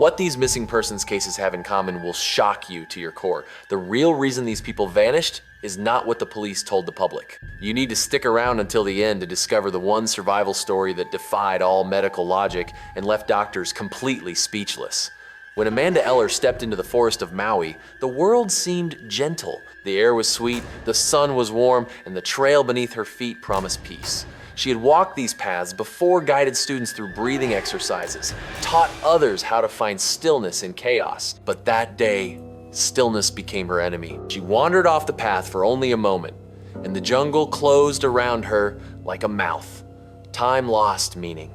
What these missing persons cases have in common will shock you to your core. The real reason these people vanished is not what the police told the public. You need to stick around until the end to discover the one survival story that defied all medical logic and left doctors completely speechless. When Amanda Eller stepped into the forest of Maui, the world seemed gentle. The air was sweet, the sun was warm, and the trail beneath her feet promised peace. She had walked these paths before, guided students through breathing exercises, taught others how to find stillness in chaos. But that day, stillness became her enemy. She wandered off the path for only a moment, and the jungle closed around her like a mouth. Time lost meaning.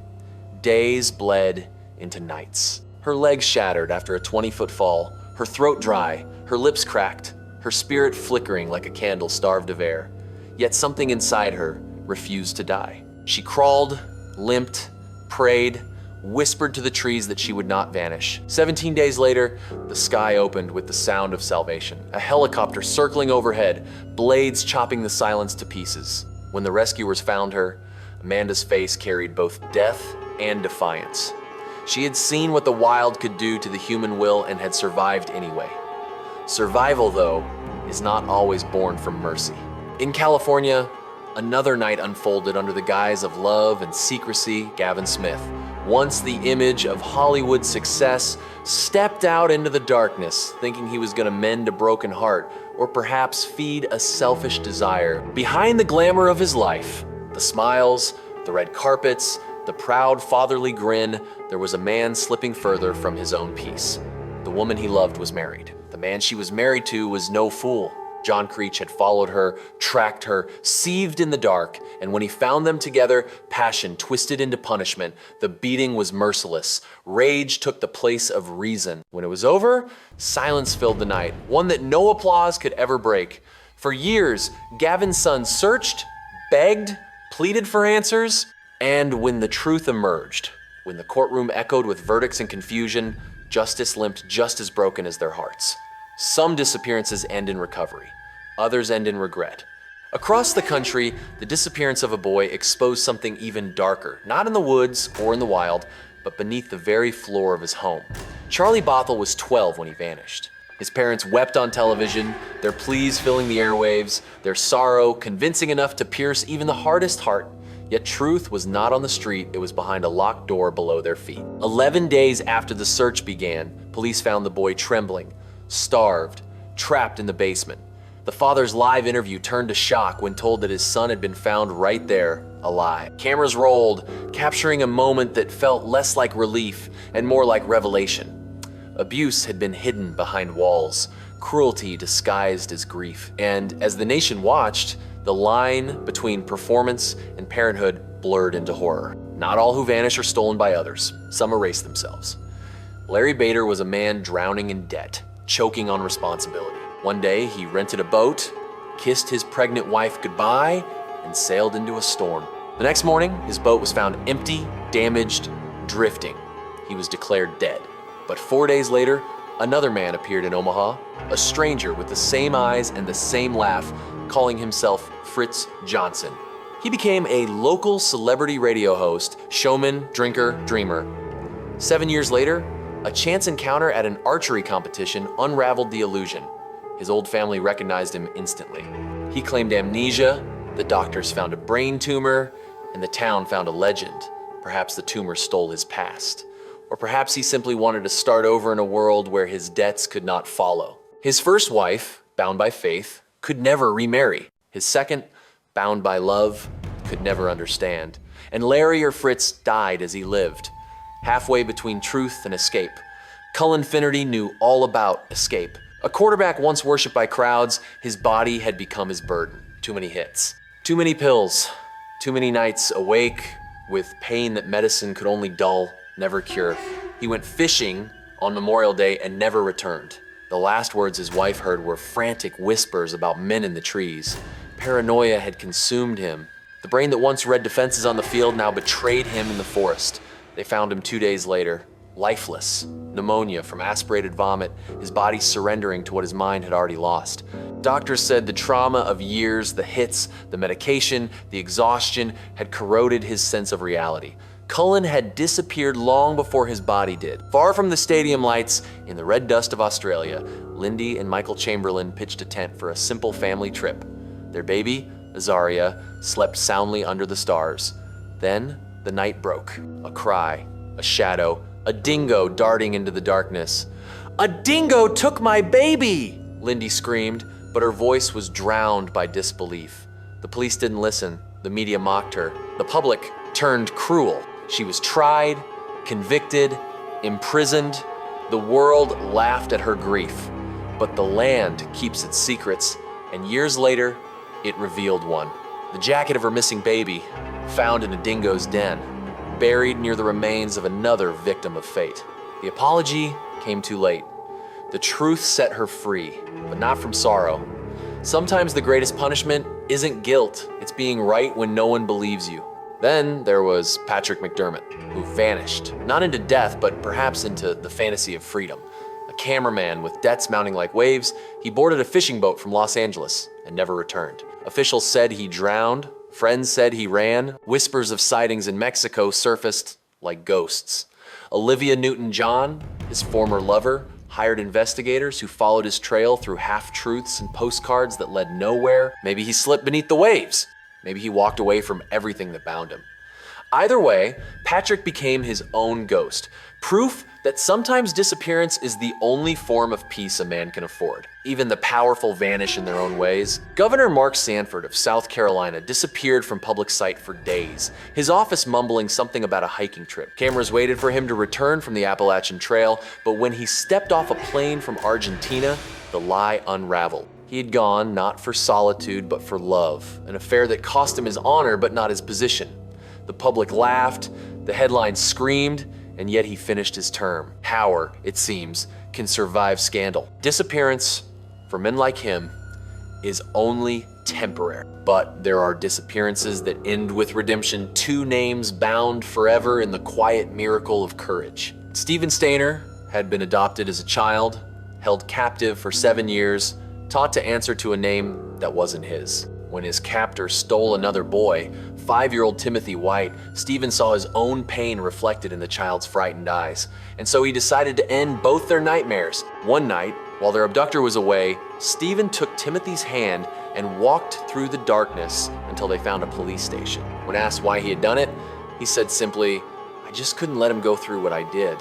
Days bled into nights. Her legs shattered after a 20-foot fall, her throat dry, her lips cracked, her spirit flickering like a candle starved of air. Yet something inside her refused to die. She crawled, limped, prayed, whispered to the trees that she would not vanish. 17 days later, the sky opened with the sound of salvation. A helicopter circling overhead, blades chopping the silence to pieces. When the rescuers found her, Amanda's face carried both death and defiance. She had seen what the wild could do to the human will and had survived anyway. Survival, though, is not always born from mercy. In California, another night unfolded under the guise of love and secrecy. Gavin Smith, once the image of Hollywood success, stepped out into the darkness, thinking he was going to mend a broken heart or perhaps feed a selfish desire. Behind the glamour of his life, the smiles, the red carpets, the proud fatherly grin, there was a man slipping further from his own peace. The woman he loved was married. The man she was married to was no fool. John Creech had followed her, tracked her, seethed in the dark, and when he found them together, passion twisted into punishment. The beating was merciless. Rage took the place of reason. When it was over, silence filled the night, one that no applause could ever break. For years, Gavin's son searched, begged, pleaded for answers, and when the truth emerged, when the courtroom echoed with verdicts and confusion, justice limped just as broken as their hearts. Some disappearances end in recovery, others end in regret. Across the country, the disappearance of a boy exposed something even darker, not in the woods or in the wild, but beneath the very floor of his home. Charlie Bothell was 12 when he vanished. His parents wept on television, their pleas filling the airwaves, their sorrow convincing enough to pierce even the hardest heart. Yet truth was not on the street, it was behind a locked door below their feet. 11 days after the search began, police found the boy trembling, starved, trapped in the basement. The father's live interview turned to shock when told that his son had been found right there, alive. Cameras rolled, capturing a moment that felt less like relief and more like revelation. Abuse had been hidden behind walls, cruelty disguised as grief. And as the nation watched, the line between performance and parenthood blurred into horror. Not all who vanish are stolen by others. Some erase themselves. Larry Bader was a man drowning in debt, choking on responsibility. One day, he rented a boat, kissed his pregnant wife goodbye, and sailed into a storm. The next morning, his boat was found empty, damaged, drifting. He was declared dead. But 4 days later, another man appeared in Omaha, a stranger with the same eyes and the same laugh, calling himself Fritz Johnson. He became a local celebrity radio host, showman, drinker, dreamer. 7 years later, a chance encounter at an archery competition unraveled the illusion. His old family recognized him instantly. He claimed amnesia, the doctors found a brain tumor, and the town found a legend. Perhaps the tumor stole his past. Or perhaps he simply wanted to start over in a world where his debts could not follow. His first wife, bound by faith, could never remarry. His second, bound by love, could never understand. And Larry or Fritz died as he lived, halfway between truth and escape. Cullen Finnerty knew all about escape. A quarterback once worshipped by crowds, his body had become his burden. Too many hits, too many pills, too many nights awake with pain that medicine could only dull, never cure. He went fishing on Memorial Day and never returned. The last words his wife heard were frantic whispers about men in the trees. Paranoia had consumed him. The brain that once read defenses on the field now betrayed him in the forest. They found him 2 days later, lifeless, pneumonia from aspirated vomit, his body surrendering to what his mind had already lost. Doctors said the trauma of years, the hits, the medication, the exhaustion had corroded his sense of reality. Cullen had disappeared long before his body did. Far from the stadium lights, in the red dust of Australia, Lindy and Michael Chamberlain pitched a tent for a simple family trip. Their baby, Azaria, slept soundly under the stars. Then the night broke. A cry, a shadow, a dingo darting into the darkness. "A dingo took my baby!" Lindy screamed, but her voice was drowned by disbelief. The police didn't listen. The media mocked her. The public turned cruel. She was tried, convicted, imprisoned. The world laughed at her grief. But the land keeps its secrets, and years later, it revealed one. The jacket of her missing baby, found in a dingo's den, buried near the remains of another victim of fate. The apology came too late. The truth set her free, but not from sorrow. Sometimes the greatest punishment isn't guilt, it's being right when no one believes you. Then there was Patrick McDermott, who vanished, not into death, but perhaps into the fantasy of freedom. A cameraman with debts mounting like waves, he boarded a fishing boat from Los Angeles and never returned. Officials said he drowned, friends said he ran, whispers of sightings in Mexico surfaced like ghosts. Olivia Newton-John, his former lover, hired investigators who followed his trail through half-truths and postcards that led nowhere. Maybe he slipped beneath the waves. Maybe he walked away from everything that bound him. Either way, Patrick became his own ghost, proof that sometimes disappearance is the only form of peace a man can afford. Even the powerful vanish in their own ways. Governor Mark Sanford of South Carolina disappeared from public sight for days, his office mumbling something about a hiking trip. Cameras waited for him to return from the Appalachian Trail, but when he stepped off a plane from Argentina, the lie unraveled. He had gone not for solitude, but for love, an affair that cost him his honor, but not his position. The public laughed, the headlines screamed, and yet he finished his term. Power, it seems, can survive scandal. Disappearance, for men like him, is only temporary. But there are disappearances that end with redemption, two names bound forever in the quiet miracle of courage. Stephen Stainer had been adopted as a child, held captive for 7 years, taught to answer to a name that wasn't his. When his captor stole another boy, 5-year-old Timothy White, Stephen saw his own pain reflected in the child's frightened eyes, and so he decided to end both their nightmares. One night, while their abductor was away, Stephen took Timothy's hand and walked through the darkness until they found a police station. When asked why he had done it, he said simply, "I just couldn't let him go through what I did."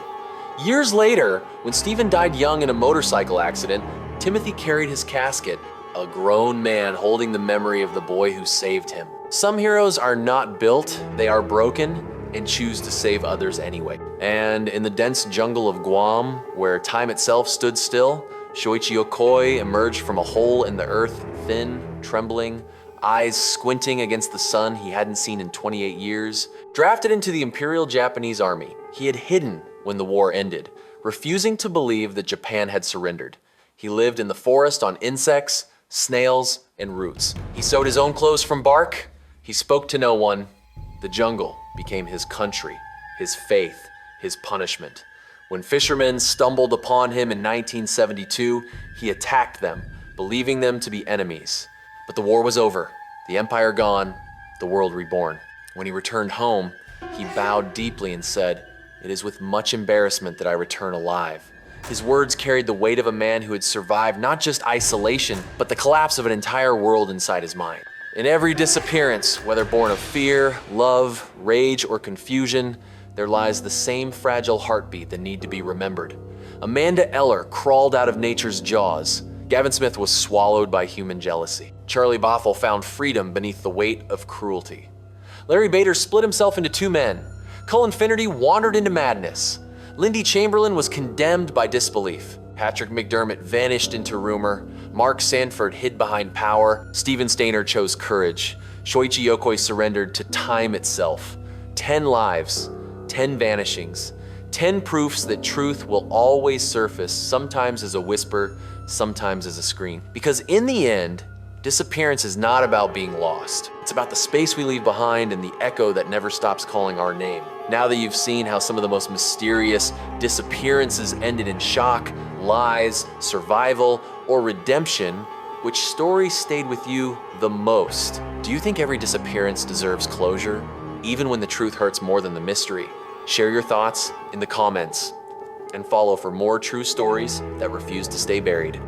Years later, when Stephen died young in a motorcycle accident, Timothy carried his casket, a grown man holding the memory of the boy who saved him. Some heroes are not built, they are broken, and choose to save others anyway. And in the dense jungle of Guam, where time itself stood still, Shoichi Okoi emerged from a hole in the earth, thin, trembling, eyes squinting against the sun he hadn't seen in 28 years. Drafted into the Imperial Japanese Army, he had hidden when the war ended, refusing to believe that Japan had surrendered. He lived in the forest on insects, snails, and roots. He sewed his own clothes from bark. He spoke to no one. The jungle became his country, his faith, his punishment. When fishermen stumbled upon him in 1972, he attacked them, believing them to be enemies. But the war was over, the empire gone, the world reborn. When he returned home, he bowed deeply and said, "It is with much embarrassment that I return alive." His words carried the weight of a man who had survived not just isolation, but the collapse of an entire world inside his mind. In every disappearance, whether born of fear, love, rage, or confusion, there lies the same fragile heartbeat that need to be remembered. Amanda Eller crawled out of nature's jaws. Gavin Smith was swallowed by human jealousy. Charlie Bothell found freedom beneath the weight of cruelty. Larry Bader split himself into two men. Cullen Finnerty wandered into madness. Lindy Chamberlain was condemned by disbelief. Patrick McDermott vanished into rumor. Mark Sanford hid behind power. Stephen Stainer chose courage. Shoichi Yokoi surrendered to time itself. 10 lives, 10 vanishings, 10 proofs that truth will always surface, sometimes as a whisper, sometimes as a scream. Because in the end, disappearance is not about being lost. It's about the space we leave behind and the echo that never stops calling our name. Now that you've seen how some of the most mysterious disappearances ended in shock, lies, survival, or redemption, which story stayed with you the most? Do you think every disappearance deserves closure? even when the truth hurts more than the mystery. Share your thoughts in the comments and follow for more true stories that refuse to stay buried.